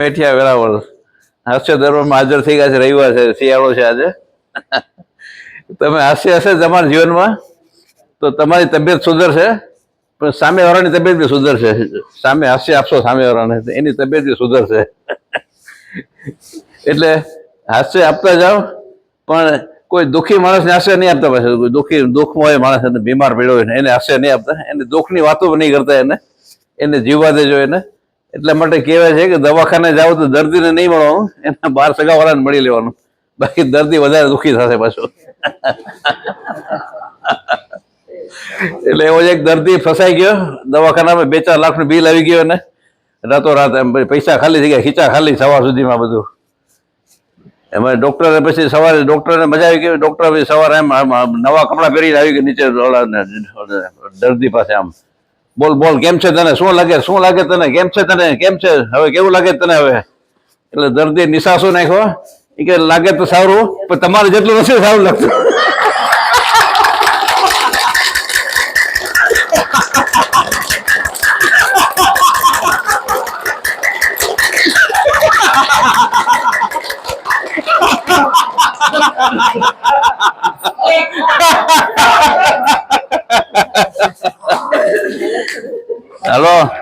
બેઠિયા વેરાવળ હાસ્ય દરબારમાં હાજર થઈ ગયા છે. રવિવાર છે, શિયાળો છે આજે. તમે હાસ્ય હશે તમારા જીવનમાં તો તમારી તબિયત સુધરશે, પણ સામેવાળાની તબિયત બી સુધરશે. સામે હાસ્ય આપશો સામેવાળાને, એની તબિયત બી સુધરશે. એટલે હાસ્ય આપતા જાઓ, પણ કોઈ દુઃખી માણસને હાસ્ય નહીં આપતા. પાછું દુઃખમાં હોય માણસ, બીમાર પડ્યો હોય ને એને હાસ્ય નહીં આપતા. એને દુઃખની વાતો નહીં કરતા, એને જીવવા દેજો એને. એટલા માટે કહેવાય છે કે દવાખાને જાઓ તો દર્દીને નહીં મળવાનું, એના 12 સગાવાળાને મળી લેવાનું. બાકી દર્દી વધારે દુઃખી થશે પાછો. એટલે એવો એક દર્દી ફસાઈ ગયો દવાખાનામાં, 2-4 લાખનું બિલ આવી ગયો ને રાતોરાત. એમ પૈસા ખાલી થઈ ગયા, ખીચા ખાલી સવાર સુધીમાં બધું. એમાં ડોક્ટરે પછી સવારે ડોક્ટરને મજા આવી ગઈ. ડોક્ટર પછી સવારે એમ નવા કપડાં પહેરીને આવી ગઈ નીચે દર્દી પાસે. આમ બોલ બોલ, કેમ છે તને? શું લાગે તને? કેમ છે તને? કેમ છે હવે? કેવું લાગે તને હવે? એટલે દર્દી નિશાસો નાખ્યો. એ કે લાગે તો સારું, પણ તમારે જેટલું નથી સારું લાગતું. હાલો.